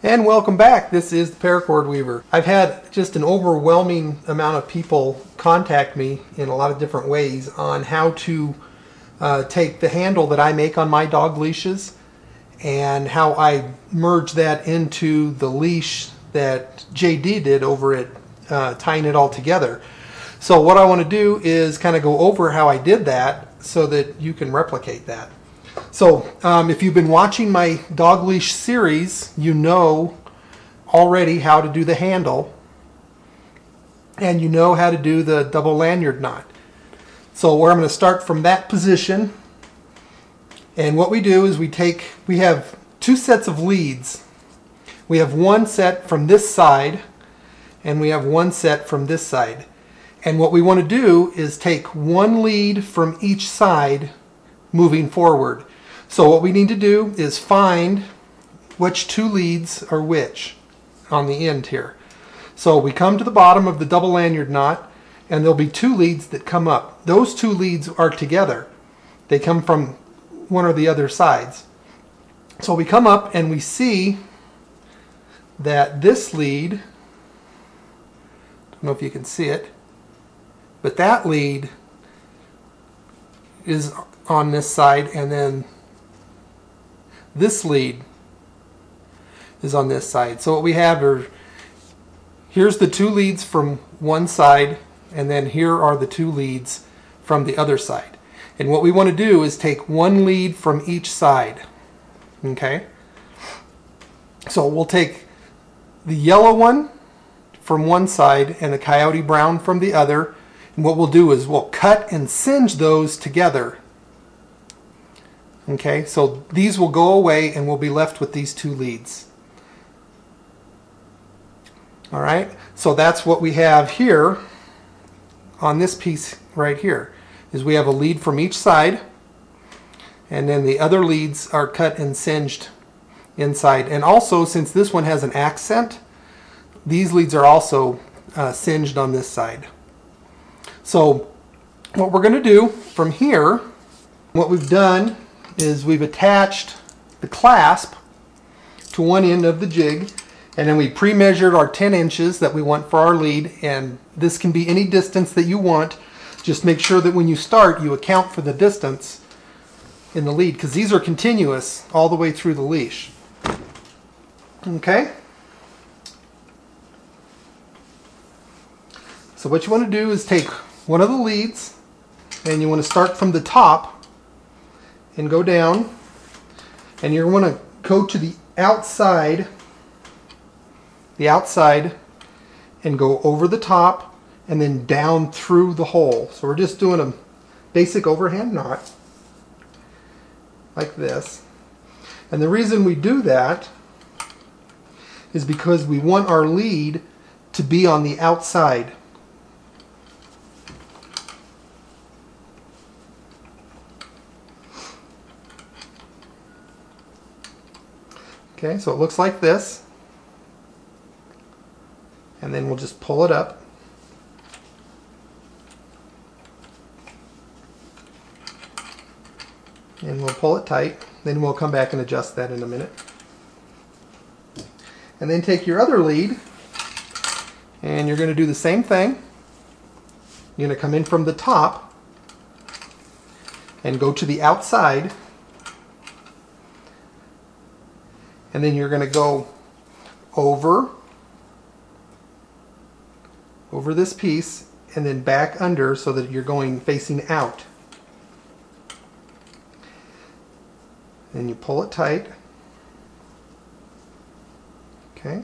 And welcome back. This is the Paracord Weaver. I've had just an overwhelming amount of people contact me in a lot of different ways on how to take the handle that I make on my dog leashes and how I merge that into the leash that JD did over at tying it all together. So what I want to do is kind of go over how I did that so that you can replicate that. So if you've been watching my dog leash series, you know already how to do the handle and you know how to do the double lanyard knot. So where I'm going to start from that position, and what we do is we have two sets of leads. We have one set from this side and we have one set from this side. And what we want to do is take one lead from each side moving forward. So what we need to do is find which two leads are which on the end here. So we come to the bottom of the double lanyard knot and there'll be two leads that come up. Those two leads are together. They come from one or the other sides. So we come up and we see that this lead, I don't know if you can see it, but that lead is on this side, and then this lead is on this side. So what we have are, here's the two leads from one side, and then here are the two leads from the other side. And what we want to do is take one lead from each side. Okay? So we'll take the yellow one from one side and the coyote brown from the other. And what we'll do is we'll cut and singe those together. Okay, so these will go away and we'll be left with these two leads. Alright, so that's what we have here on this piece right here, is we have a lead from each side and then the other leads are cut and singed inside. And also, since this one has an accent, these leads are also singed on this side. So what we're going to do from here, what we've done is we've attached the clasp to one end of the jig, and then we pre-measured our 10 inches that we want for our lead, and this can be any distance that you want. Just make sure that when you start you account for the distance in the lead, because these are continuous all the way through the leash. Okay? So what you want to do is take one of the leads and you want to start from the top and go down, and you want to go to the outside and go over the top and then down through the hole. So we're just doing a basic overhand knot like this. And the reason we do that is because we want our lead to be on the outside. Okay, so it looks like this, and then we'll just pull it up. And we'll pull it tight, then we'll come back and adjust that in a minute. And then take your other lead, and you're going to do the same thing. You're going to come in from the top and go to the outside. And then you're going to go over this piece and then back under so that you're going facing out. And you pull it tight. Okay.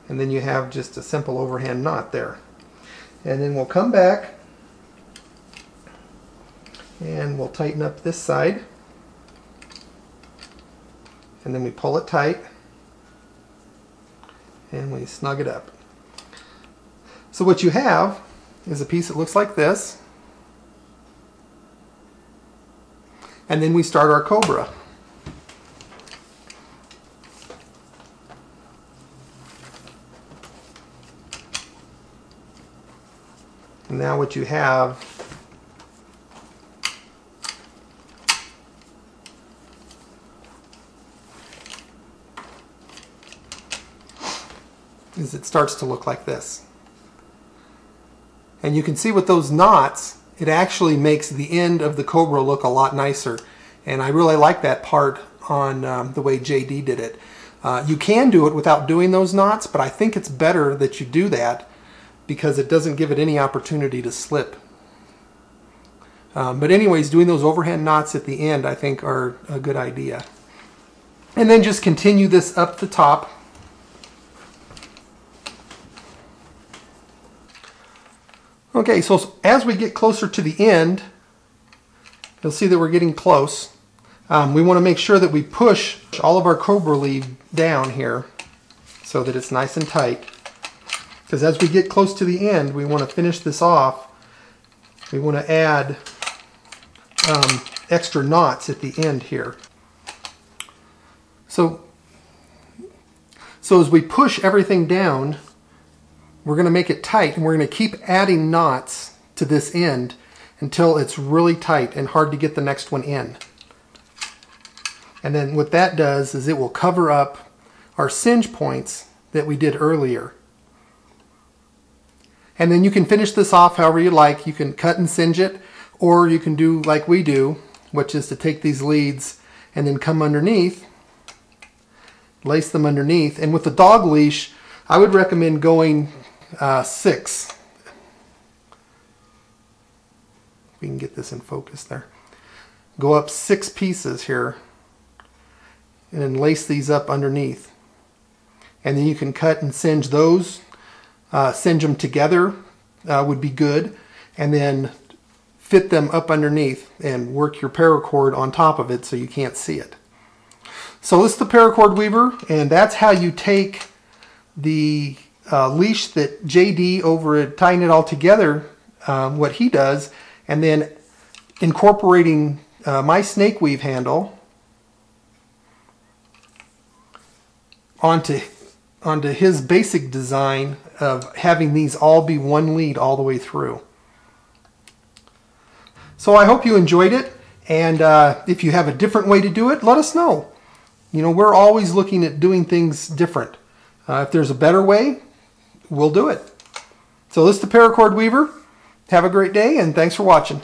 And then you have just a simple overhand knot there. And then we'll come back and we'll tighten up this side. And then we pull it tight and we snug it up. So what you have is a piece that looks like this, and then we start our cobra. And now what you have is it starts to look like this. And you can see with those knots, it actually makes the end of the Cobra look a lot nicer. And I really like that part on the way JD did it. You can do it without doing those knots, but I think it's better that you do that because it doesn't give it any opportunity to slip. But anyways, doing those overhand knots at the end I think are a good idea. And then just continue this up the top. Okay, so as we get closer to the end, you'll see that we're getting close. We want to make sure that we push all of our Cobra lead down here so that it's nice and tight. Because as we get close to the end, we want to finish this off. We want to add extra knots at the end here. So as we push everything down, we're going to make it tight, and we're going to keep adding knots to this end until it's really tight and hard to get the next one in. And then what that does is it will cover up our singe points that we did earlier. And then you can finish this off however you like. You can cut and singe it, or you can do like we do, which is to take these leads and then come underneath, lace them underneath. And with the dog leash, I would recommend going 6. We can get this in focus there. Go up 6 pieces here and then lace these up underneath. And then you can cut and singe those. Singe them together would be good. And then fit them up underneath and work your paracord on top of it so you can't see it. So this is the Paracord Weaver, and that's how you take the leash that JD over at Tying It All Together, what he does, and then incorporating my snake weave handle onto his basic design of having these all be one lead all the way through. So I hope you enjoyed it, and if you have a different way to do it, let us know. You know, we're always looking at doing things different. If there's a better way, we'll do it. So this is the Paracord Weaver. Have a great day, and thanks for watching.